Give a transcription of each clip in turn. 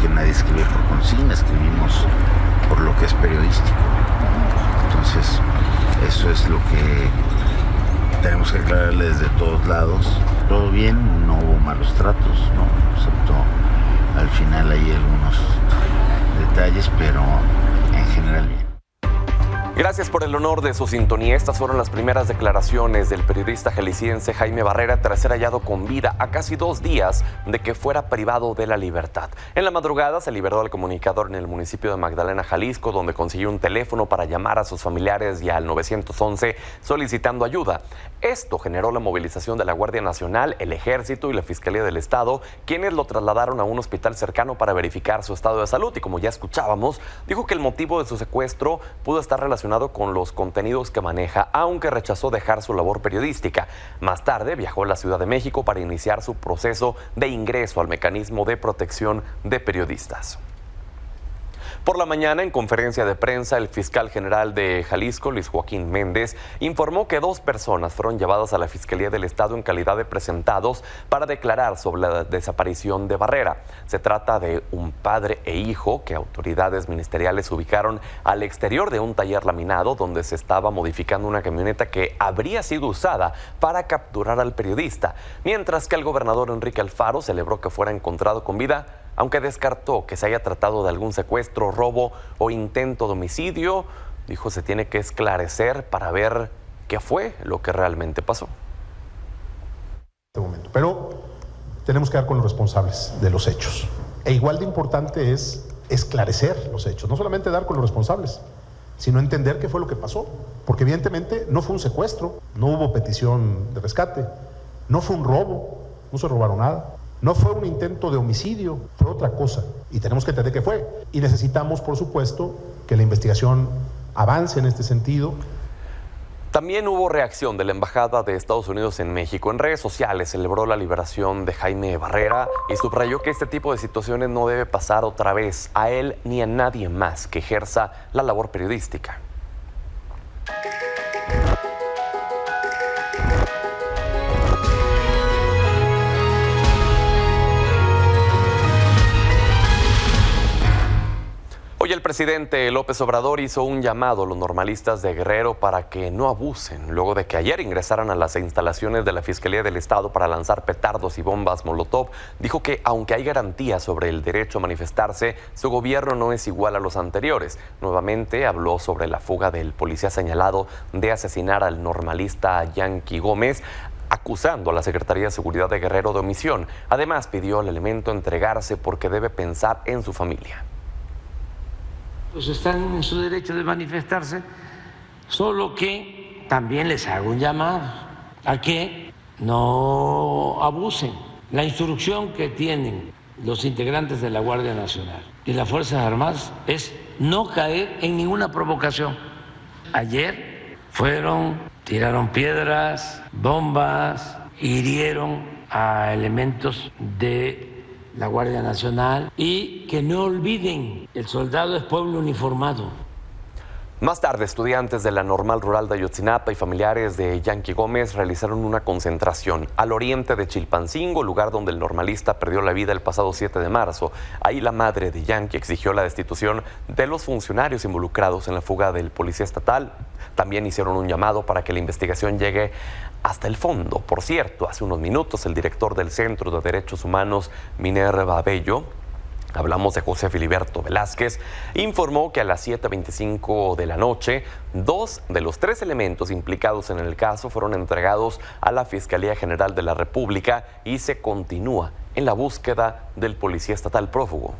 que nadie escribe por consigna, escribimos por lo que es periodístico. Entonces, eso es lo que tenemos que aclararle desde todos lados. Todo bien, no hubo malos tratos, ¿no? Excepto al final hay algunos detalles, pero en general bien. Gracias por el honor de su sintonía. Estas fueron las primeras declaraciones del periodista jalisciense Jaime Barrera tras ser hallado con vida a casi 2 días de que fuera privado de la libertad. En la madrugada se liberó al comunicador en el municipio de Magdalena, Jalisco, donde consiguió un teléfono para llamar a sus familiares y al 911 solicitando ayuda. Esto generó la movilización de la Guardia Nacional, el Ejército y la Fiscalía del Estado, quienes lo trasladaron a un hospital cercano para verificar su estado de salud. Y como ya escuchábamos, dijo que el motivo de su secuestro pudo estar relacionado con los contenidos que maneja, aunque rechazó dejar su labor periodística. Más tarde viajó a la Ciudad de México para iniciar su proceso de ingreso al mecanismo de protección de periodistas. Por la mañana, en conferencia de prensa, el fiscal general de Jalisco, Luis Joaquín Méndez, informó que 2 personas fueron llevadas a la Fiscalía del Estado en calidad de presentados para declarar sobre la desaparición de Barrera. Se trata de un padre e hijo que autoridades ministeriales ubicaron al exterior de un taller laminado donde se estaba modificando una camioneta que habría sido usada para capturar al periodista, mientras que el gobernador Enrique Alfaro celebró que fuera encontrado con vida, aunque descartó que se haya tratado de algún secuestro, robo o intento de homicidio. Dijo se tiene que esclarecer para ver qué fue lo que realmente pasó. Pero tenemos que dar con los responsables de los hechos. E igual de importante es esclarecer los hechos, no solamente dar con los responsables, sino entender qué fue lo que pasó. Porque evidentemente no fue un secuestro, no hubo petición de rescate, no fue un robo, no se robaron nada. No fue un intento de homicidio, fue otra cosa. Y tenemos que entender qué fue. Y necesitamos, por supuesto, que la investigación avance en este sentido. También hubo reacción de la Embajada de Estados Unidos en México. En redes sociales celebró la liberación de Jaime Barrera y subrayó que este tipo de situaciones no debe pasar otra vez a él ni a nadie más que ejerza la labor periodística. Hoy el presidente López Obrador hizo un llamado a los normalistas de Guerrero para que no abusen, luego de que ayer ingresaran a las instalaciones de la Fiscalía del Estado para lanzar petardos y bombas molotov. Dijo que aunque hay garantías sobre el derecho a manifestarse, su gobierno no es igual a los anteriores. Nuevamente habló sobre la fuga del policía señalado de asesinar al normalista Yanqui Gómez, acusando a la Secretaría de Seguridad de Guerrero de omisión. Además pidió al elemento entregarse porque debe pensar en su familia. Pues están en su derecho de manifestarse, solo que también les hago un llamado a que no abusen. La instrucción que tienen los integrantes de la Guardia Nacional y las Fuerzas Armadas es no caer en ninguna provocación. Ayer tiraron piedras, bombas, hirieron a elementos de la Guardia Nacional, y que no olviden, el soldado es pueblo uniformado. Más tarde, estudiantes de la Normal Rural de Ayotzinapa y familiares de Yanqui Gómez realizaron una concentración al oriente de Chilpancingo, lugar donde el normalista perdió la vida el pasado 7 de marzo. Ahí la madre de Yanqui exigió la destitución de los funcionarios involucrados en la fuga del policía estatal. También hicieron un llamado para que la investigación llegue hasta el fondo. Por cierto, hace unos minutos el director del Centro de Derechos Humanos, Minerva Bello, hablamos de José Filiberto Velázquez, informó que a las 7:25 de la noche, 2 de los 3 elementos implicados en el caso fueron entregados a la Fiscalía General de la República y se continúa en la búsqueda del policía estatal prófugo.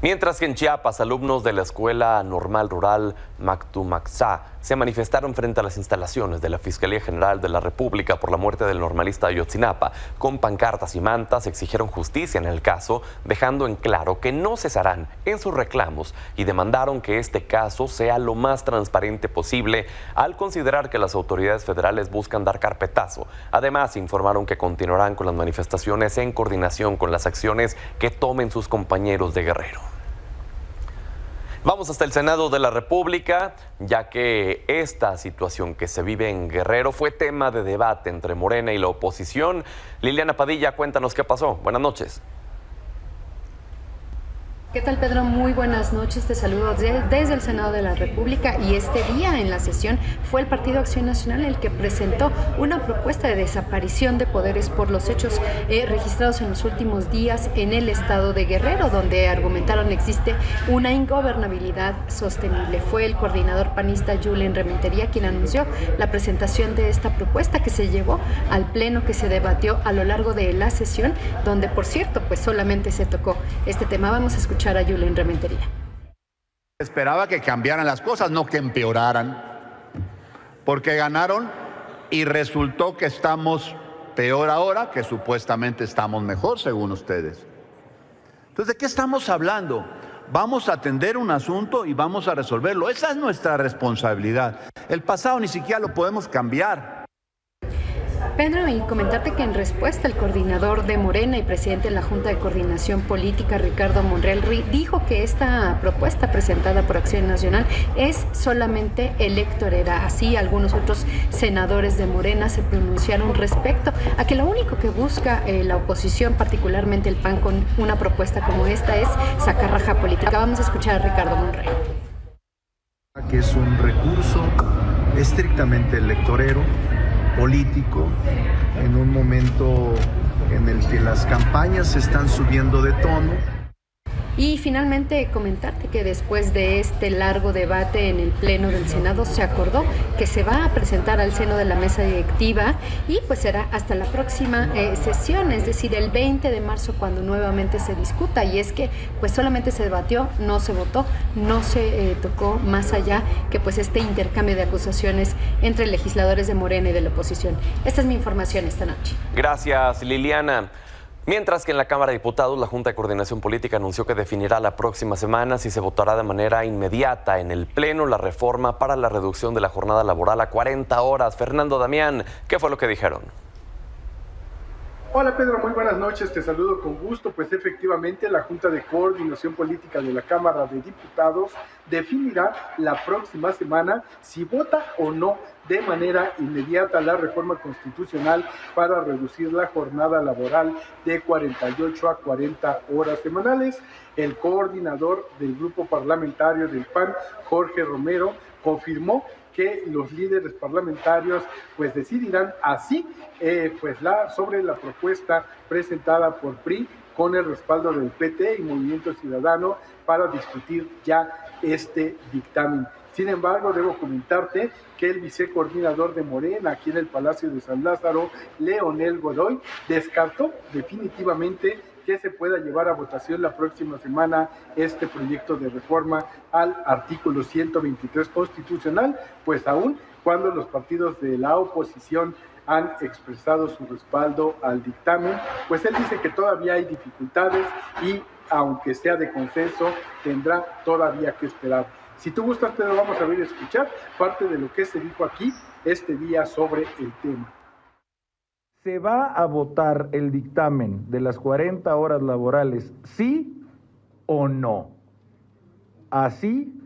Mientras que en Chiapas, alumnos de la Escuela Normal Rural Mactumaxá se manifestaron frente a las instalaciones de la Fiscalía General de la República por la muerte del normalista Ayotzinapa. Con pancartas y mantas exigieron justicia en el caso, dejando en claro que no cesarán en sus reclamos y demandaron que este caso sea lo más transparente posible al considerar que las autoridades federales buscan dar carpetazo. Además, informaron que continuarán con las manifestaciones en coordinación con las acciones que tomen sus compañeros de Guerrero. Vamos hasta el Senado de la República, ya que esta situación que se vive en Guerrero fue tema de debate entre Morena y la oposición. Liliana Padilla, cuéntanos qué pasó. Buenas noches. ¿Qué tal, Pedro? Muy buenas noches, te saludo desde el Senado de la República, y este día en la sesión fue el Partido Acción Nacional el que presentó una propuesta de desaparición de poderes por los hechos registrados en los últimos días en el estado de Guerrero, donde argumentaron existe una ingobernabilidad sostenible. Fue el coordinador panista Julen Rementería quien anunció la presentación de esta propuesta, que se llevó al pleno, que se debatió a lo largo de la sesión, donde, por cierto, pues solamente se tocó este tema. Vamos a escuchar a Julen Rementería. Esperaba que cambiaran las cosas, no que empeoraran, porque ganaron y resultó que estamos peor ahora, que supuestamente estamos mejor según ustedes. Entonces, ¿de qué estamos hablando? Vamos a atender un asunto y vamos a resolverlo. Esa es nuestra responsabilidad. El pasado ni siquiera lo podemos cambiar. Pedro, y comentarte que en respuesta el coordinador de Morena y presidente de la Junta de Coordinación Política, Ricardo Monreal, dijo que esta propuesta presentada por Acción Nacional es solamente electorera. Así, algunos otros senadores de Morena se pronunciaron respecto a que lo único que busca la oposición, particularmente el PAN, con una propuesta como esta es sacar raja política. Vamos a escuchar a Ricardo Monreal. Que es un recurso estrictamente electorero, político, en un momento en el que las campañas se están subiendo de tono. Y finalmente comentarte que después de este largo debate en el Pleno del Senado se acordó que se va a presentar al seno de la mesa directiva, y pues será hasta la próxima sesión, es decir, el 20 de marzo cuando nuevamente se discuta. Y es que pues solamente se debatió, no se votó, no se tocó más allá que pues este intercambio de acusaciones entre legisladores de Morena y de la oposición. Esta es mi información esta noche. Gracias, Liliana. Mientras que en la Cámara de Diputados, la Junta de Coordinación Política anunció que definirá la próxima semana si se votará de manera inmediata en el Pleno la reforma para la reducción de la jornada laboral a 40 horas. Fernando Damián, ¿qué fue lo que dijeron? Hola Pedro, muy buenas noches, te saludo con gusto. Pues efectivamente la Junta de Coordinación Política de la Cámara de Diputados definirá la próxima semana si vota o no de manera inmediata la reforma constitucional para reducir la jornada laboral de 48 a 40 horas semanales. El coordinador del grupo parlamentario del PAN, Jorge Romero, confirmó que los líderes parlamentarios pues decidirán así sobre la propuesta presentada por PRI con el respaldo del PT y Movimiento Ciudadano para discutir ya este dictamen. Sin embargo, debo comentarte que el vicecoordinador de Morena aquí en el Palacio de San Lázaro, Leonel Godoy, descartó definitivamente que se pueda llevar a votación la próxima semana este proyecto de reforma al artículo 123 constitucional, pues aún cuando los partidos de la oposición han expresado su respaldo al dictamen, pues él dice que todavía hay dificultades y aunque sea de consenso, tendrá todavía que esperar. Si tú gustas, te lo vamos a ver y escuchar parte de lo que se dijo aquí este día sobre el tema. ¿Se va a votar el dictamen de las 40 horas laborales, sí o no? Así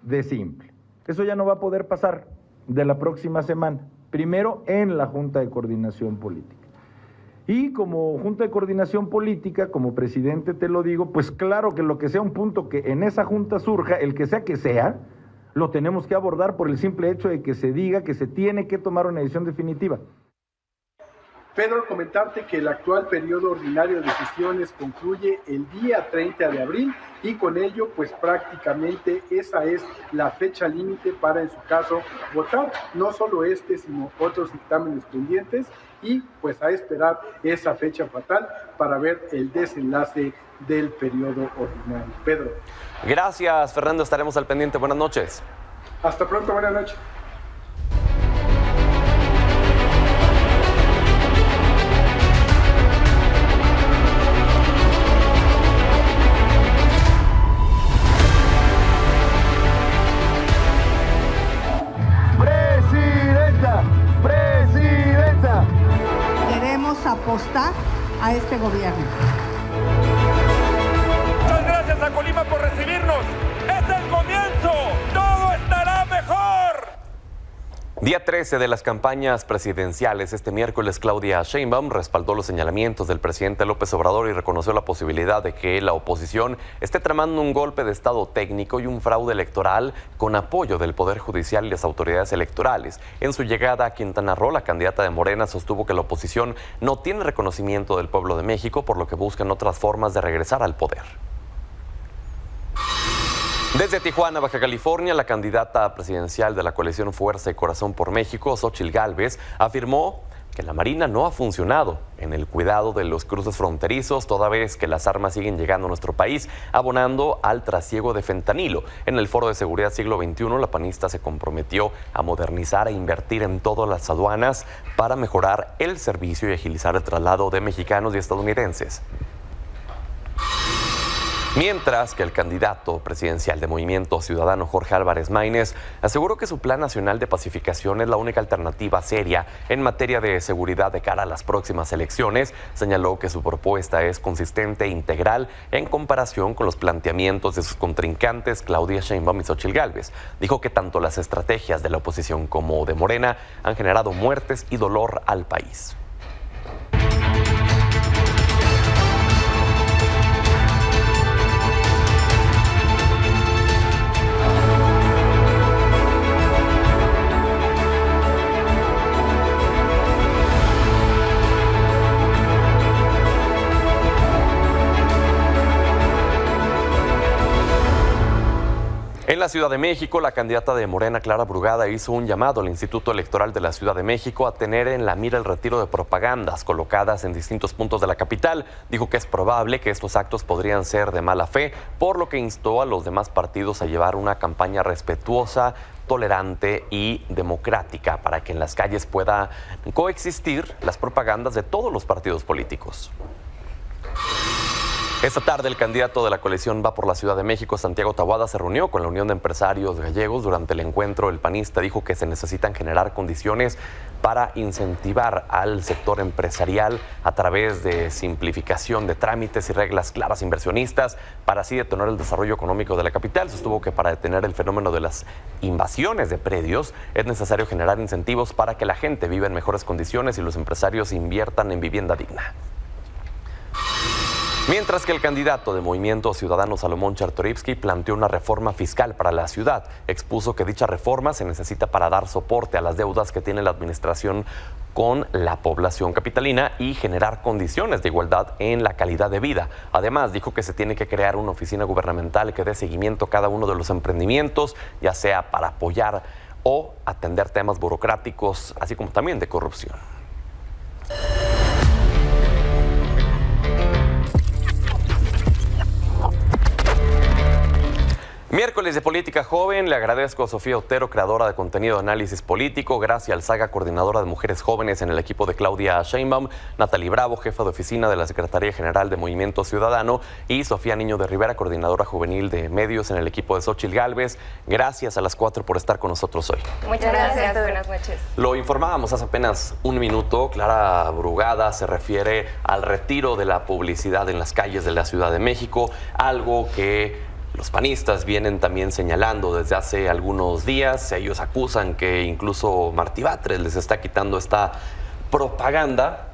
de simple. Eso ya no va a poder pasar de la próxima semana. Primero en la Junta de Coordinación Política. Y como Junta de Coordinación Política, como presidente te lo digo, pues claro que lo que sea un punto que en esa Junta surja, el que sea, lo tenemos que abordar por el simple hecho de que se diga que se tiene que tomar una decisión definitiva. Pedro, comentarte que el actual periodo ordinario de sesiones concluye el día 30 de abril y con ello pues prácticamente esa es la fecha límite para en su caso votar no solo este sino otros dictámenes pendientes y pues a esperar esa fecha fatal para ver el desenlace del periodo ordinario. Pedro. Gracias, Fernando, estaremos al pendiente. Buenas noches. Hasta pronto, buenas noches. Apostar a este gobierno. Muchas gracias a Colima por recibirnos. ¡Es el comienzo! ¡Todo estará mejor! Día 13 de las campañas presidenciales. Este miércoles, Claudia Sheinbaum respaldó los señalamientos del presidente López Obrador y reconoció la posibilidad de que la oposición esté tramando un golpe de Estado técnico y un fraude electoral con apoyo del Poder Judicial y las autoridades electorales. En su llegada a Quintana Roo, la candidata de Morena sostuvo que la oposición no tiene reconocimiento del pueblo de México, por lo que buscan otras formas de regresar al poder. Desde Tijuana, Baja California, la candidata presidencial de la coalición Fuerza y Corazón por México, Xóchitl Gálvez, afirmó que la Marina no ha funcionado en el cuidado de los cruces fronterizos, toda vez que las armas siguen llegando a nuestro país, abonando al trasiego de fentanilo. En el Foro de Seguridad Siglo XXI, la panista se comprometió a modernizar e invertir en todas las aduanas para mejorar el servicio y agilizar el traslado de mexicanos y estadounidenses. Mientras que el candidato presidencial de Movimiento Ciudadano, Jorge Álvarez Maínez, aseguró que su Plan Nacional de Pacificación es la única alternativa seria en materia de seguridad de cara a las próximas elecciones. Señaló que su propuesta es consistente e integral en comparación con los planteamientos de sus contrincantes Claudia Sheinbaum y Xóchitl Gálvez. Dijo que tanto las estrategias de la oposición como de Morena han generado muertes y dolor al país. En la Ciudad de México, la candidata de Morena, Clara Brugada, hizo un llamado al Instituto Electoral de la Ciudad de México a tener en la mira el retiro de propagandas colocadas en distintos puntos de la capital. Dijo que es probable que estos actos podrían ser de mala fe, por lo que instó a los demás partidos a llevar una campaña respetuosa, tolerante y democrática para que en las calles pueda coexistir las propagandas de todos los partidos políticos. Esta tarde, el candidato de la coalición Va por la Ciudad de México, Santiago Taboada, se reunió con la Unión de Empresarios Gallegos. Durante el encuentro, el panista dijo que se necesitan generar condiciones para incentivar al sector empresarial a través de simplificación de trámites y reglas claras inversionistas para así detonar el desarrollo económico de la capital. Sostuvo que para detener el fenómeno de las invasiones de predios es necesario generar incentivos para que la gente viva en mejores condiciones y los empresarios inviertan en vivienda digna. Mientras que el candidato de Movimiento Ciudadano, Salomón Chertorivsky, planteó una reforma fiscal para la ciudad. Expuso que dicha reforma se necesita para dar soporte a las deudas que tiene la administración con la población capitalina y generar condiciones de igualdad en la calidad de vida. Además, dijo que se tiene que crear una oficina gubernamental que dé seguimiento a cada uno de los emprendimientos, ya sea para apoyar o atender temas burocráticos, así como también de corrupción. Miércoles de Política Joven. Le agradezco a Sofía Otero, creadora de contenido de análisis político, Gracia Alzaga, coordinadora de mujeres jóvenes en el equipo de Claudia Sheinbaum, Natalie Bravo, jefa de oficina de la Secretaría General de Movimiento Ciudadano, y Sofía Niño de Rivera, coordinadora juvenil de medios en el equipo de Xóchitl Gálvez. Gracias a las 4 por estar con nosotros hoy. Muchas gracias. Buenas noches. Lo informábamos hace apenas un minuto. Clara Brugada se refiere al retiro de la publicidad en las calles de la Ciudad de México, algo que los panistas vienen también señalando desde hace algunos días. Ellos acusan que incluso Martí Batres les está quitando esta propaganda,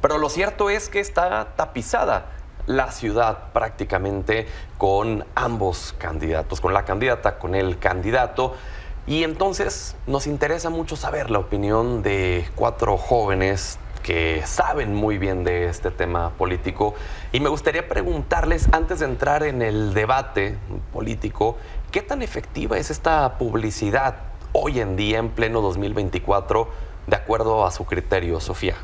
pero lo cierto es que está tapizada la ciudad prácticamente con ambos candidatos, con la candidata, con el candidato. Y entonces nos interesa mucho saber la opinión de 4 jóvenes que saben muy bien de este tema político, y me gustaría preguntarles, antes de entrar en el debate político, ¿qué tan efectiva es esta publicidad hoy en día, en pleno 2024, de acuerdo a su criterio, Sofía?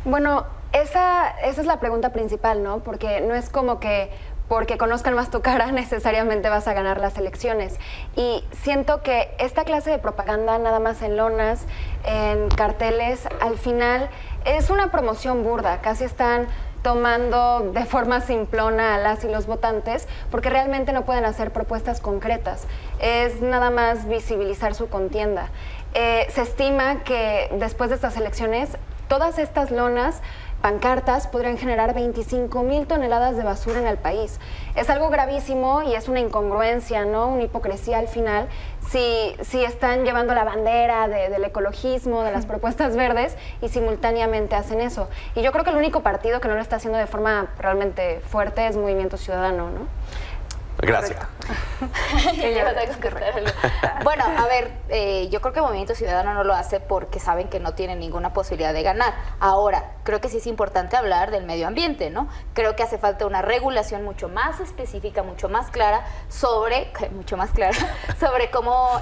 Bueno, esa es la pregunta principal, ¿no? Porque no es como que porque conozcan más tu cara necesariamente vas a ganar las elecciones. Y siento que esta clase de propaganda, nada más en lonas, en carteles, al final es una promoción burda. Casi están tomando de forma simplona a las y los votantes porque realmente no pueden hacer propuestas concretas. Es nada más visibilizar su contienda. Se estima que después de estas elecciones, todas estas lonas, pancartas, podrían generar 25,000 toneladas de basura en el país. Es algo gravísimo y es una incongruencia, ¿no? Una hipocresía al final, si están llevando la bandera del ecologismo, de las propuestas verdes, y simultáneamente hacen eso. Y yo creo que el único partido que no lo está haciendo de forma realmente fuerte es Movimiento Ciudadano, ¿no? Gracias. Bueno, a ver, yo creo que Movimiento Ciudadano no lo hace porque saben que no tienen ninguna posibilidad de ganar. Ahora, creo que sí es importante hablar del medio ambiente, ¿no? Creo que hace falta una regulación mucho más específica, mucho más clara sobre cómo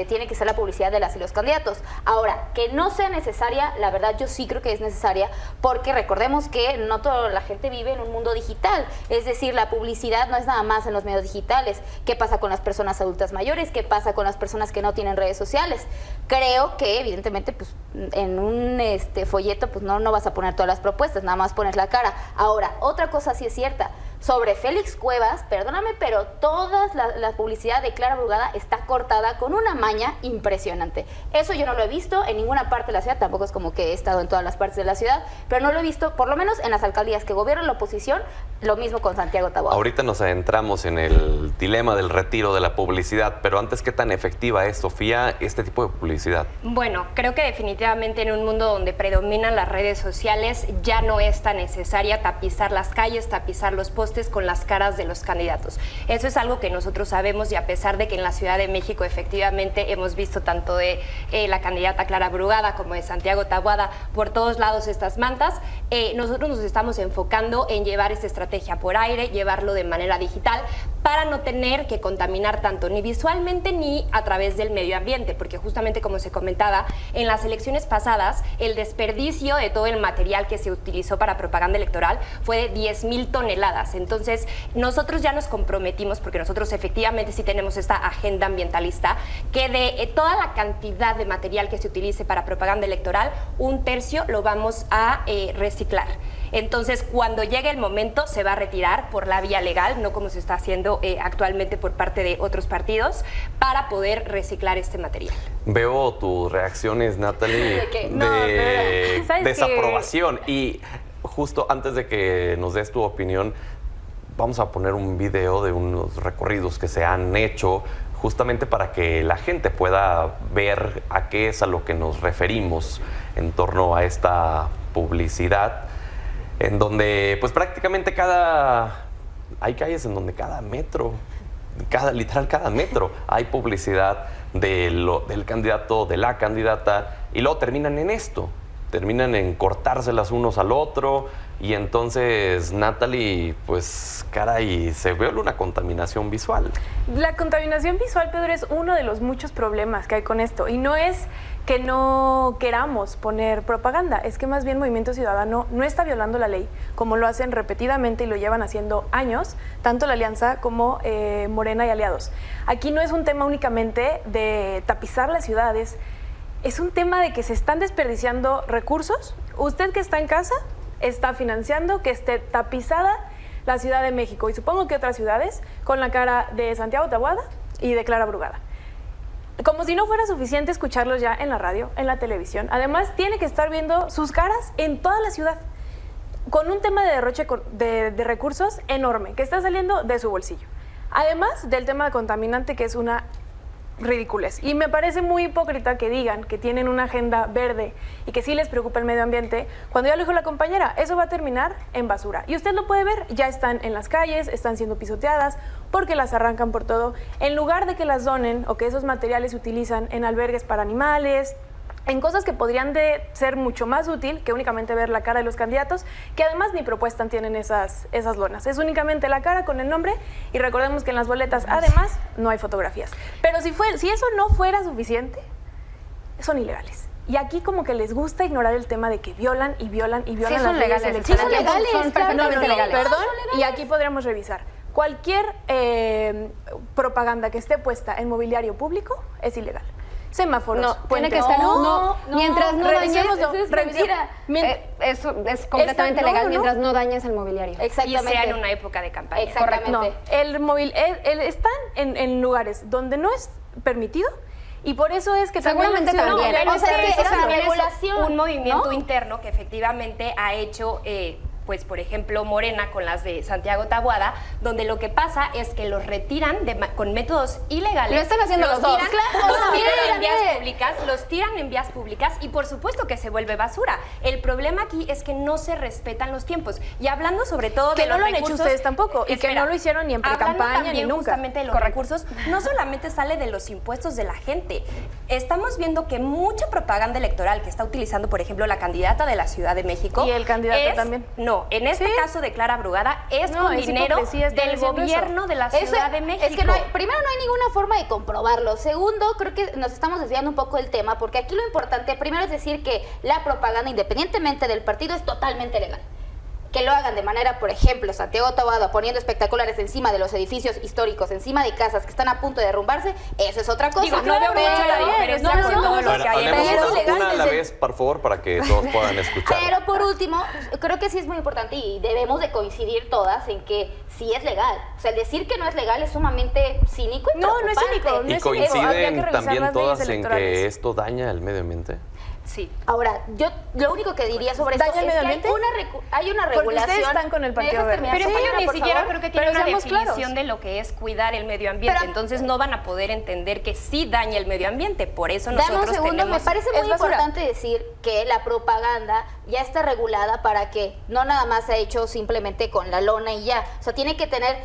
tiene que ser la publicidad de las y los candidatos. Ahora, que no sea necesaria, la verdad yo sí creo que es necesaria, porque recordemos que no toda la gente vive en un mundo digital, es decir, la publicidad no es nada más en los medios digitales. ¿Qué pasa con las personas adultas mayores? ¿Qué pasa con las personas que no tienen redes sociales? Creo que evidentemente pues en un folleto pues no vas a poner todas las propuestas, nada más pones la cara. Ahora, otra cosa sí es cierta, sobre Félix Cuevas, perdóname, pero toda la publicidad de Clara Brugada está cortada con una maña impresionante. Eso yo no lo he visto en ninguna parte de la ciudad, tampoco es como que he estado en todas las partes de la ciudad, pero no lo he visto, por lo menos en las alcaldías que gobiernan la oposición, lo mismo con Santiago Taboada. Ahorita nos adentramos en el dilema del retiro de la publicidad, pero antes, ¿qué tan efectiva es, Sofía, este tipo de publicidad? Bueno, creo que definitivamente en un mundo donde predominan las redes sociales ya no es tan necesaria tapizar las calles, tapizar los postes con las caras de los candidatos. Eso es algo que nosotros sabemos, y a pesar de que en la Ciudad de México efectivamente hemos visto tanto de la candidata Clara Brugada como de Santiago Taboada por todos lados estas mantas, nosotros nos estamos enfocando en llevar esta estrategia por aire, llevarlo de manera digital, para no tener que contaminar tanto ni visualmente ni a través del medio ambiente, porque justamente como se comentaba, en las elecciones pasadas el desperdicio de todo el material que se utilizó para propaganda electoral fue de 10,000 toneladas. Entonces nosotros ya nos comprometimos, porque nosotros efectivamente sí tenemos esta agenda ambientalista, que de toda la cantidad de material que se utilice para propaganda electoral, 1/3 lo vamos a reciclar. Entonces, cuando llegue el momento, se va a retirar por la vía legal, no como se está haciendo actualmente por parte de otros partidos, para poder reciclar este material. Veo tus reacciones, Natalie, de desaprobación. Y justo antes de que nos des tu opinión, vamos a poner un video de unos recorridos que se han hecho justamente para que la gente pueda ver a qué es a lo que nos referimos en torno a esta publicidad, en donde pues prácticamente hay calles en donde cada metro hay publicidad del candidato, de la candidata, y luego terminan en esto, terminan en cortárselas unos al otro. Y entonces, Natalie, pues, caray, se ve una contaminación visual. La contaminación visual, Pedro, es uno de los muchos problemas que hay con esto. Y no es que no queramos poner propaganda, es que más bien Movimiento Ciudadano no está violando la ley, como lo hacen repetidamente y lo llevan haciendo años, tanto la Alianza como Morena y aliados. Aquí no es un tema únicamente de tapizar las ciudades, es un tema de que se están desperdiciando recursos. Usted que está en casa está financiando que esté tapizada la Ciudad de México, y supongo que otras ciudades, con la cara de Santiago Taboada y de Clara Brugada. Como si no fuera suficiente escucharlos ya en la radio, en la televisión. Además, tiene que estar viendo sus caras en toda la ciudad, con un tema de derroche de recursos enorme, que está saliendo de su bolsillo. Además del tema contaminante, que es una ridiculez. Y me parece muy hipócrita que digan que tienen una agenda verde y que sí les preocupa el medio ambiente, cuando ya lo dijo la compañera, eso va a terminar en basura. Y usted lo puede ver, ya están en las calles, están siendo pisoteadas porque las arrancan por todo, en lugar de que las donen o que esos materiales se utilizan en albergues para animales, en cosas que podrían ser mucho más útil que únicamente ver la cara de los candidatos, que además ni propuesta tienen esas lonas. Es únicamente la cara con el nombre, y recordemos que en las boletas además no hay fotografías. Pero si eso no fuera suficiente, son ilegales. Y aquí como que les gusta ignorar el tema de que violan y violan y violan las leyes electorales. Sí, son legales, son perfectamente legales. Perdón, y aquí podríamos revisar. Cualquier propaganda que esté puesta en mobiliario público es ilegal. Semáforos, no, tiene que estar mientras no dañes, eso es completamente legal, mientras no dañes el mobiliario. Exactamente. Y sea en una época de campaña. Exactamente. No, están en lugares donde no es permitido, y por eso es que seguramente también. O sea, es una regulación, un movimiento interno que efectivamente ha hecho pues por ejemplo Morena con las de Santiago Taboada, donde lo que pasa es que los retiran con métodos ilegales. Lo están haciendo los dos. Los tiran en vías públicas y por supuesto que se vuelve basura. El problema aquí es que no se respetan los tiempos. Y hablando sobre todo que de no los lo han recursos, hecho ustedes tampoco, y que no lo hicieron ni en pre-campaña ni nunca. Justamente de los recursos, no solamente sale de los impuestos de la gente. Estamos viendo que mucha propaganda electoral que está utilizando, por ejemplo, la candidata de la Ciudad de México. Y el candidato también. No, en este caso de Clara Brugada es con dinero del gobierno de la Ciudad de México. Es que primero no hay ninguna forma de comprobarlo. Segundo, creo que nos estamos desviando un poco del tema, porque aquí lo importante, primero, es decir que la propaganda, independientemente del partido, es totalmente legal. Que lo hagan de manera, por ejemplo, Santiago Taboada poniendo espectaculares encima de los edificios históricos, encima de casas que están a punto de derrumbarse, eso es otra cosa. Digo, no veo mucho la diferencia con todo lo que hay en el mundo. Una a la vez, por favor, para que todos puedan escuchar. Pero por último, creo que sí es muy importante y debemos de coincidir todas en que sí es legal. O sea, el decir que no es legal es sumamente cínico y preocupante. No es cínico. ¿Y coinciden también todas en que esto daña el medio ambiente? Sí. Ahora, yo lo único que diría sobre esto es que hay una regulación. Porque ustedes están con el Partido Verde. Pero ellos ni siquiera creo que tienen una definición de lo que es cuidar el medio ambiente. Entonces no van a poder entender que sí daña el medio ambiente. Por eso nosotros Dame un segundo, tenemos... me parece muy importante decir que la propaganda ya está regulada para que no nada más se ha hecho simplemente con la lona y ya. O sea, tiene que tener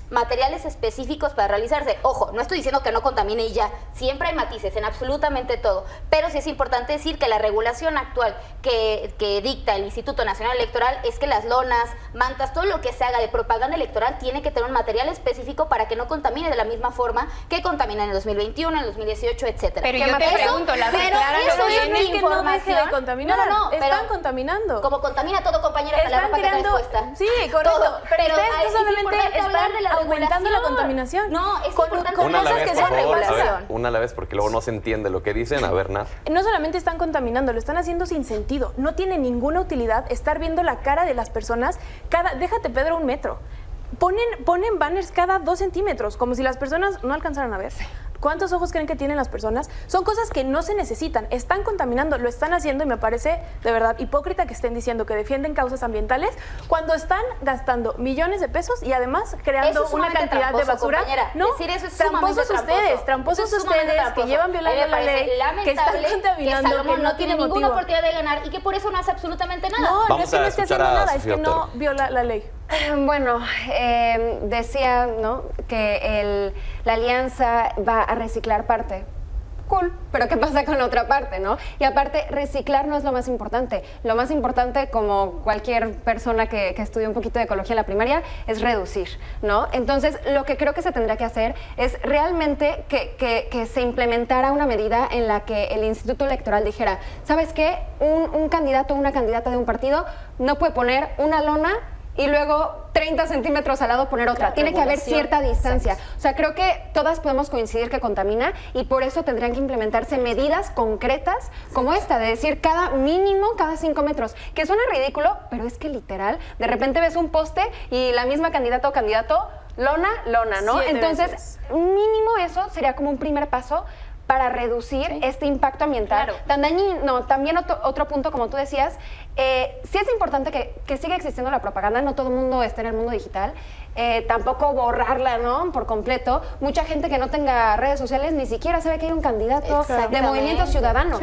materiales específicos para realizarse. Ojo, no estoy diciendo que no contamine y ya. Siempre hay matices en absolutamente todo. Pero sí es importante decir que la regulación actual que dicta el Instituto Nacional Electoral es que las lonas, mantas, todo lo que se haga de propaganda electoral tiene que tener un material específico para que no contamine de la misma forma que contamina en el 2021, en el 2018, etcétera. Pero yo te pregunto, las declaran eso es mi que no deje de contaminar. No, están contaminando. Como contamina todo, compañera, hasta la ropa que traes puesta. Sí, correcto. Todo. Pero ustedes solamente están aumentando la contaminación. No, es importante. Una a la vez, por favor, a ver, una a la vez, porque luego no se entiende lo que dicen. A ver, Nat. No solamente están contaminando, lo están haciendo sin sentido. No tiene ninguna utilidad estar viendo la cara de las personas déjate, Pedro, 1 metro. Ponen banners cada 2 centímetros, como si las personas no alcanzaran a ver. ¿Cuántos ojos creen que tienen las personas? Son cosas que no se necesitan. Están contaminando, lo están haciendo y me parece de verdad hipócrita que estén diciendo que defienden causas ambientales cuando están gastando millones de pesos y además creando una cantidad de basura. Compañera. No, decir eso es tramposos ustedes que llevan violando la ley, que están contaminando, que Salomón no tiene ninguna motivo. oportunidad de ganar y que por eso no hace absolutamente nada. No es que no esté haciendo nada, es que no viola la ley. Bueno, decía, ¿no?, que la alianza va a reciclar parte. Cool, pero ¿qué pasa con la otra parte, no? Y aparte, reciclar no es lo más importante. Lo más importante, como cualquier persona que estudie un poquito de ecología en la primaria, es reducir, ¿no? Entonces, lo que creo que se tendría que hacer es realmente que se implementara una medida en la que el Instituto Electoral dijera, ¿sabes qué? Un candidato o una candidata de un partido no puede poner una lona y luego 30 centímetros al lado poner otra. Tiene que haber cierta distancia. Exacto. O sea, creo que todas podemos coincidir que contamina y por eso tendrían que implementarse medidas concretas como esta, de decir cada 5 metros, que suena ridículo, pero es que literal, de repente ves un poste y la misma candidata o candidato, lona, ¿no? 7 Entonces, veces. Mínimo eso sería como un primer paso para reducir este impacto ambiental tan dañino. También otro punto, como tú decías, sí es importante que siga existiendo la propaganda, no todo el mundo está en el mundo digital, tampoco borrarla, ¿no?, por completo. Mucha gente que no tenga redes sociales ni siquiera sabe que hay un candidato de Movimiento Ciudadano,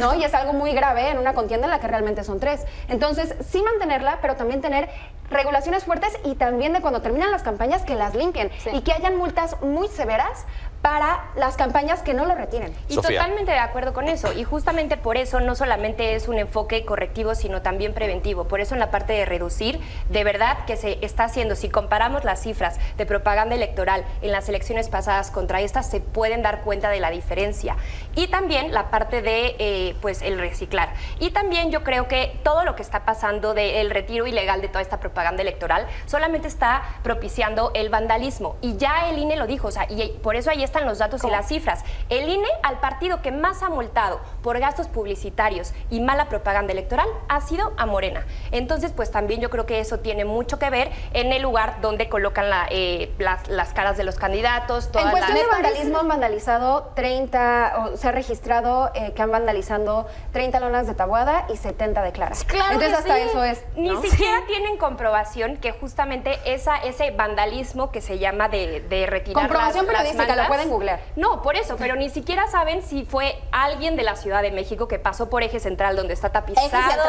¿no? Y es algo muy grave en una contienda en la que realmente son 3. Entonces, sí mantenerla, pero también tener regulaciones fuertes y también de cuando terminan las campañas que las limpien y que hayan multas muy severas para las campañas que no lo retiren. Y totalmente de acuerdo con eso. Y justamente por eso no solamente es un enfoque correctivo, sino también preventivo. Por eso en la parte de reducir, de verdad que se está haciendo. Si comparamos las cifras de propaganda electoral en las elecciones pasadas contra estas, se pueden dar cuenta de la diferencia. Y también la parte de, pues, el reciclar. Y también yo creo que todo lo que está pasando del retiro ilegal de toda esta propaganda propaganda electoral, solamente está propiciando el vandalismo. Y ya el INE lo dijo, o sea, y por eso ahí están los datos y las cifras. El INE, al partido que más ha multado por gastos publicitarios y mala propaganda electoral, ha sido a Morena. Entonces, pues también yo creo que eso tiene mucho que ver en el lugar donde colocan las caras de los candidatos. En cuestión de vandalismo han vandalizado 30, o se ha registrado que han vandalizado 30 lonas de Taboada y 70 de Clara. Claro. Entonces que hasta sí. eso es, ¿no? Ni siquiera tienen comprobación que justamente ese vandalismo que se llama de retirar comprobación las periodística, mantas, lo pueden googlear. No, por eso, pero ni siquiera saben si fue alguien de la Ciudad de México que pasó por Eje Central, donde está tapizado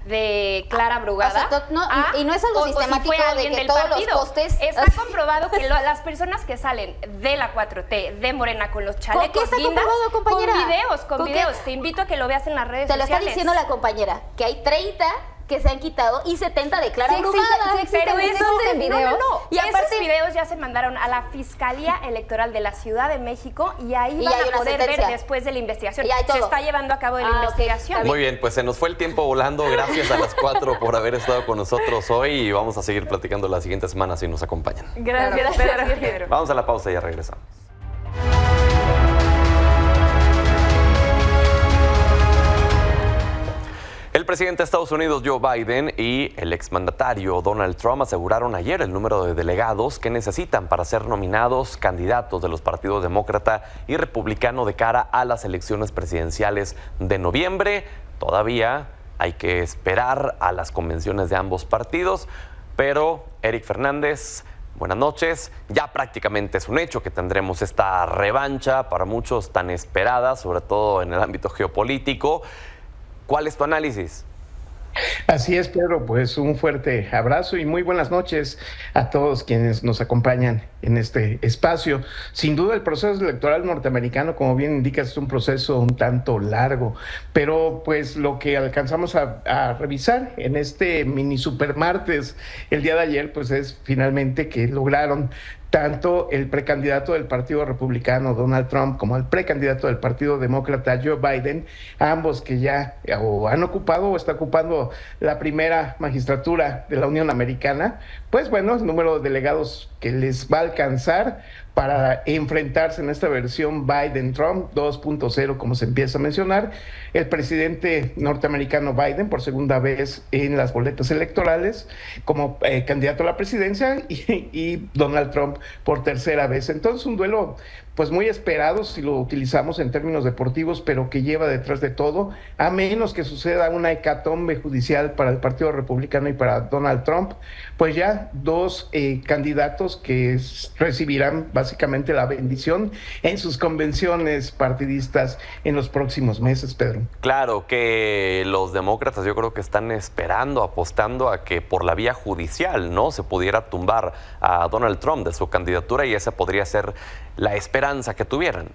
de Clara Brugada. O sea, y no es algo sistemático si fue alguien de que del todos partido. los postes... Está comprobado que las personas que salen de la 4T, de Morena, con los chalecos ¿Por qué está guindas, comprobado, compañera? con videos. Te invito a que lo veas en las redes sociales. Te lo está diciendo la compañera, que hay 30 que se han quitado y 70 de Clara Brugada. Pero esos videos. Y esos videos ya se mandaron a la Fiscalía Electoral de la Ciudad de México y ahí van a poder ver después de la investigación. Se está llevando a cabo la investigación. Muy bien, pues se nos fue el tiempo volando. Gracias a las 4 por haber estado con nosotros hoy y vamos a seguir platicando la siguiente semana si nos acompañan. Gracias, Pedro. Vamos a la pausa y ya regresamos. El presidente de Estados Unidos, Joe Biden, y el exmandatario Donald Trump aseguraron ayer el número de delegados que necesitan para ser nominados candidatos de los partidos demócrata y republicano de cara a las elecciones presidenciales de noviembre. Todavía hay que esperar a las convenciones de ambos partidos, pero Eric Fernández, buenas noches. Ya prácticamente es un hecho que tendremos esta revancha, para muchos tan esperada, sobre todo en el ámbito geopolítico. ¿Cuál es tu análisis? Así es, Pedro, pues un fuerte abrazo y muy buenas noches a todos quienes nos acompañan en este espacio. Sin duda el proceso electoral norteamericano, como bien indicas, es un proceso un tanto largo, pero pues lo que alcanzamos a revisar en este mini supermartes el día de ayer, pues es finalmente que lograron tanto el precandidato del Partido Republicano, Donald Trump, como el precandidato del Partido Demócrata, Joe Biden, ambos que ya o han ocupado o está ocupando la primera magistratura de la Unión Americana, pues bueno, el número de delegados que les va a alcanzar para enfrentarse en esta versión Biden-Trump 2.0, como se empieza a mencionar. El presidente norteamericano Biden, por segunda vez en las boletas electorales, como candidato a la presidencia, y Donald Trump por tercera vez. Entonces, un duelo pues muy esperado si lo utilizamos en términos deportivos, pero que lleva detrás de todo, a menos que suceda una hecatombe judicial para el Partido Republicano y para Donald Trump, pues ya dos candidatos que recibirán básicamente la bendición en sus convenciones partidistas en los próximos meses, Pedro. Claro que los demócratas yo creo que están esperando, apostando a que por la vía judicial, ¿no?, se pudiera tumbar a Donald Trump de su candidatura y esa podría ser la esperanza que tuvieran.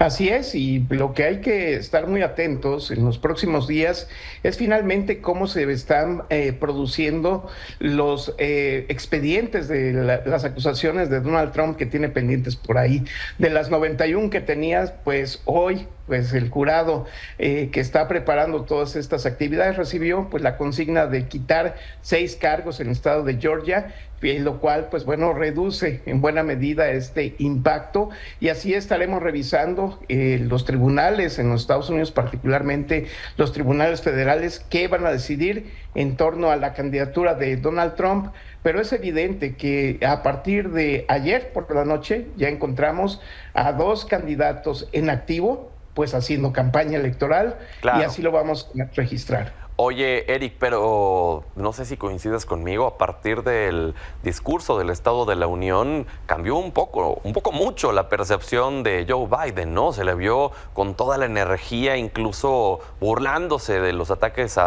Así es, y lo que hay que estar muy atentos en los próximos días es finalmente cómo se están produciendo los expedientes de las acusaciones de Donald Trump que tiene pendientes por ahí. De las 91 que tenías, pues hoy pues el jurado que está preparando todas estas actividades recibió pues la consigna de quitar 6 cargos en el estado de Georgia, lo cual pues bueno reduce en buena medida este impacto, y así estaremos revisando los tribunales en los Estados Unidos, particularmente los tribunales federales, qué van a decidir en torno a la candidatura de Donald Trump. Pero es evidente que a partir de ayer por la noche ya encontramos a 2 candidatos en activo, pues haciendo campaña electoral, claro, y así lo vamos a registrar. Oye, Eric, pero no sé si coincides conmigo, a partir del discurso del Estado de la Unión cambió un poco mucho la percepción de Joe Biden, ¿no? Se le vio con toda la energía, incluso burlándose de los ataques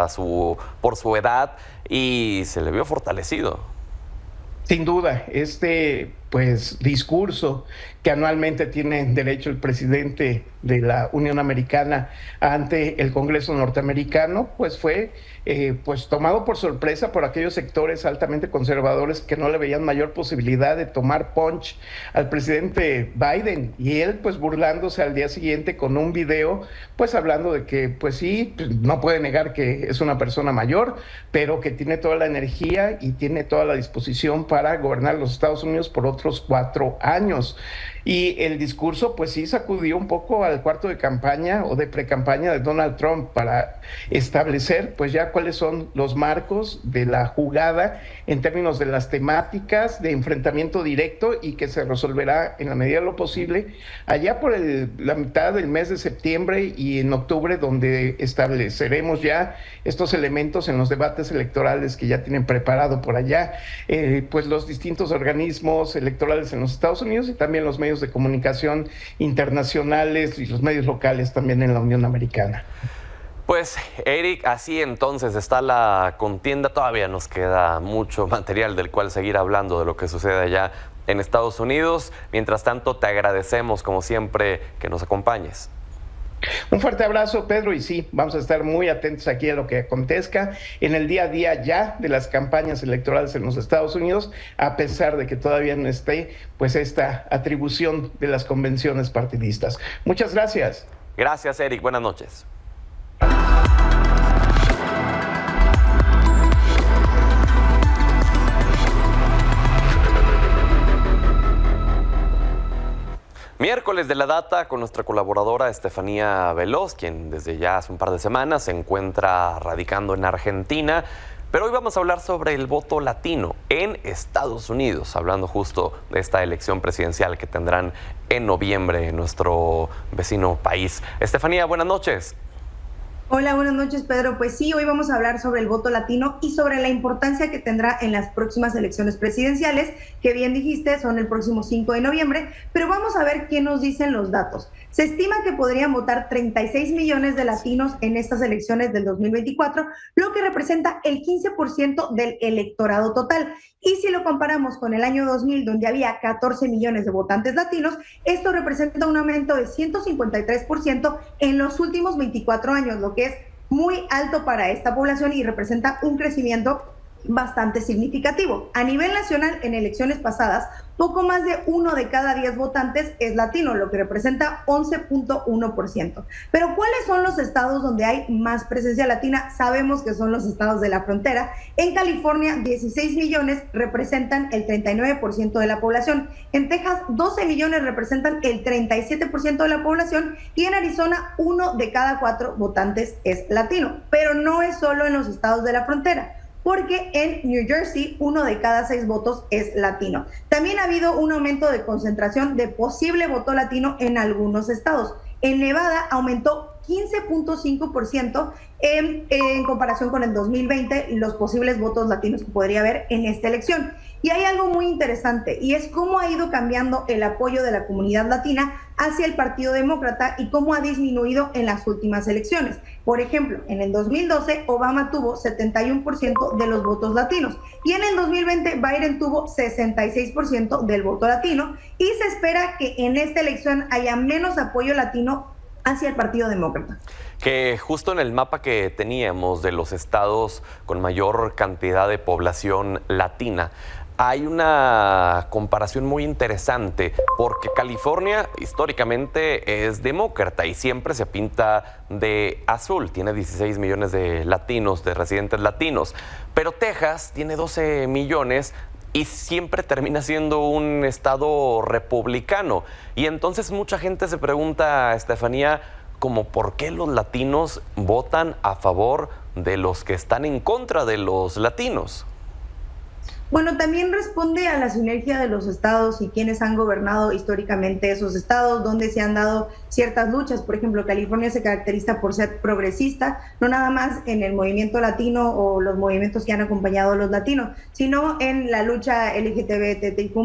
por su edad, y se le vio fortalecido. Sin duda, pues discurso que anualmente tiene derecho el presidente de la Unión Americana ante el Congreso norteamericano, pues fue pues tomado por sorpresa por aquellos sectores altamente conservadores que no le veían mayor posibilidad de tomar punch al presidente Biden, y él pues burlándose al día siguiente con un video pues hablando de que pues sí, no puede negar que es una persona mayor, pero que tiene toda la energía y tiene toda la disposición para gobernar los Estados Unidos por otros 4 años. Y el discurso pues sí sacudió un poco al cuarto de campaña o de precampaña de Donald Trump para establecer pues ya cuáles son los marcos de la jugada en términos de las temáticas de enfrentamiento directo, y que se resolverá en la medida de lo posible allá por la mitad del mes de septiembre y en octubre, donde estableceremos ya estos elementos en los debates electorales que ya tienen preparado por allá pues los distintos organismos electorales en los Estados Unidos y también los medios de comunicación internacionales y los medios locales también en la Unión Americana. Pues, Eric, así entonces está la contienda. Todavía nos queda mucho material del cual seguir hablando de lo que sucede allá en Estados Unidos. Mientras tanto, te agradecemos, como siempre, que nos acompañes. Un fuerte abrazo, Pedro, y sí, vamos a estar muy atentos aquí a lo que acontezca en el día a día ya de las campañas electorales en los Estados Unidos, a pesar de que todavía no esté pues esta atribución de las convenciones partidistas. Muchas gracias. Gracias, Eric. Buenas noches. Miércoles de la Data con nuestra colaboradora Estefanía Veloz, quien desde ya hace un par de semanas se encuentra radicando en Argentina. Pero hoy vamos a hablar sobre el voto latino en Estados Unidos, hablando justo de esta elección presidencial que tendrán en noviembre en nuestro vecino país. Estefanía, buenas noches. Hola, buenas noches, Pedro. Pues sí, hoy vamos a hablar sobre el voto latino y sobre la importancia que tendrá en las próximas elecciones presidenciales, que bien dijiste, son el próximo 5 de noviembre, pero vamos a ver qué nos dicen los datos. Se estima que podrían votar 36 millones de latinos en estas elecciones del 2024, lo que representa el 15% del electorado total. Y si lo comparamos con el año 2000, donde había 14 millones de votantes latinos, esto representa un aumento de 153% en los últimos 24 años, lo que es muy alto para esta población y representa un crecimiento bastante significativo. A nivel nacional, en elecciones pasadas, poco más de 1 de cada 10 votantes es latino, lo que representa 11.1%. Pero ¿cuáles son los estados donde hay más presencia latina? Sabemos que son los estados de la frontera. En California, 16 millones representan el 39% de la población. En Texas, 12 millones representan el 37% de la población. Y en Arizona, 1 de cada 4 votantes es latino. Pero no es solo en los estados de la frontera, porque en New Jersey 1 de cada 6 votos es latino. También ha habido un aumento de concentración de posible voto latino en algunos estados. En Nevada aumentó 15.5% en comparación con el 2020 los posibles votos latinos que podría haber en esta elección. Y hay algo muy interesante, y es cómo ha ido cambiando el apoyo de la comunidad latina hacia el Partido Demócrata y cómo ha disminuido en las últimas elecciones. Por ejemplo, en el 2012 Obama tuvo 71% de los votos latinos y en el 2020 Biden tuvo 66% del voto latino, y se espera que en esta elección haya menos apoyo latino hacia el Partido Demócrata. Que justo en el mapa que teníamos de los estados con mayor cantidad de población latina, hay una comparación muy interesante, porque California históricamente es demócrata y siempre se pinta de azul, tiene 16 millones de latinos, de residentes latinos, pero Texas tiene 12 millones y siempre termina siendo un estado republicano. Y entonces mucha gente se pregunta, Estefanía, como por qué los latinos votan a favor de los que están en contra de los latinos. Bueno, también responde a la sinergia de los estados y quienes han gobernado históricamente esos estados, donde se han dado ciertas luchas. Por ejemplo, California se caracteriza por ser progresista, no nada más en el movimiento latino o los movimientos que han acompañado a los latinos, sino en la lucha LGTBTIQ+,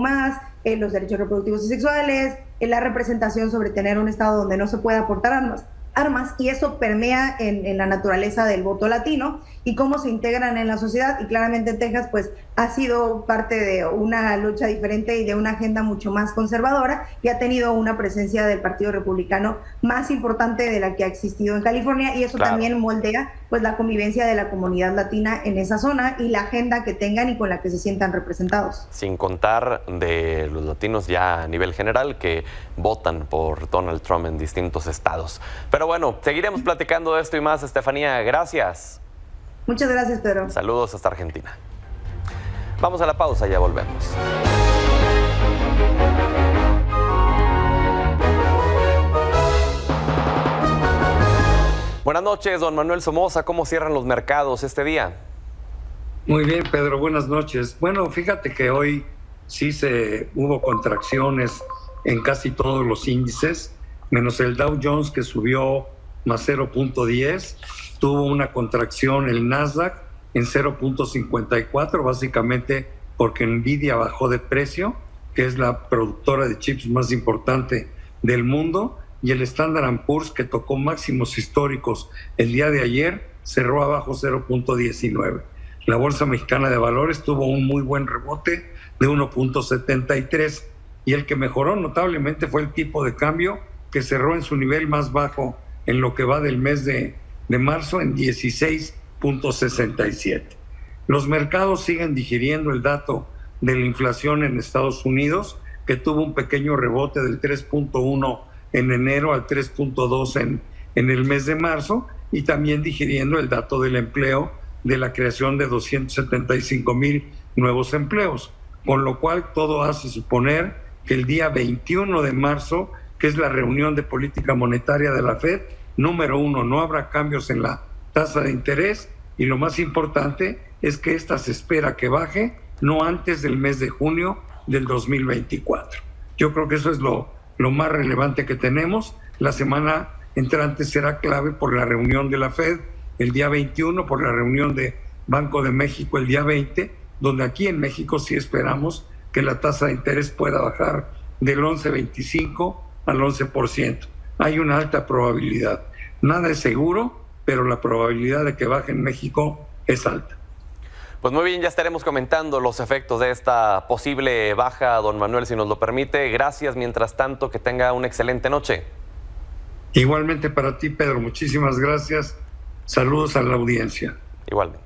en los derechos reproductivos y sexuales, en la representación sobre tener un estado donde no se pueda portar armas. armas, y eso permea en la naturaleza del voto latino y cómo se integran en la sociedad. Y claramente Texas pues ha sido parte de una lucha diferente y de una agenda mucho más conservadora, y ha tenido una presencia del Partido Republicano más importante de la que ha existido en California, y eso también moldea pues la convivencia de la comunidad latina en esa zona y la agenda que tengan y con la que se sientan representados. Sin contar de los latinos ya a nivel general que votan por Donald Trump en distintos estados. Pero bueno, seguiremos platicando de esto y más. Estefanía, gracias. Muchas gracias, Pedro. Saludos hasta Argentina. Vamos a la pausa, ya volvemos. Buenas noches, don Manuel Somoza. ¿Cómo cierran los mercados este día? Muy bien, Pedro. Buenas noches. Bueno, fíjate que hoy sí hubo contracciones en casi todos los índices, menos el Dow Jones, que subió más 0.10. Tuvo una contracción el Nasdaq en 0.54, básicamente porque Nvidia bajó de precio, que es la productora de chips más importante del mundo, y el Standard & Poor's, que tocó máximos históricos el día de ayer, cerró abajo 0.19. La Bolsa Mexicana de Valores tuvo un muy buen rebote de 1.73, y el que mejoró notablemente fue el tipo de cambio, que cerró en su nivel más bajo en lo que va del mes de marzo en 16.67. Los mercados siguen digiriendo el dato de la inflación en Estados Unidos, que tuvo un pequeño rebote del 3.1 en enero al 3.2 en el mes de marzo, y también digiriendo el dato del empleo, de la creación de 275,000 nuevos empleos, con lo cual todo hace suponer que el día 21 de marzo, que es la reunión de política monetaria de la FED, número 1, no habrá cambios en la tasa de interés, y lo más importante es que esta se espera que baje no antes del mes de junio del 2024. Yo creo que eso es lo más relevante que tenemos. La semana entrante será clave por la reunión de la FED el día 21, por la reunión de Banco de México el día 20, donde aquí en México sí esperamos que la tasa de interés pueda bajar del 11.25 al 11%. Hay una alta probabilidad. Nada es seguro, pero la probabilidad de que baje en México es alta. Pues muy bien, ya estaremos comentando los efectos de esta posible baja, don Manuel, si nos lo permite. Gracias, mientras tanto, que tenga una excelente noche. Igualmente para ti, Pedro, muchísimas gracias. Saludos a la audiencia. Igualmente.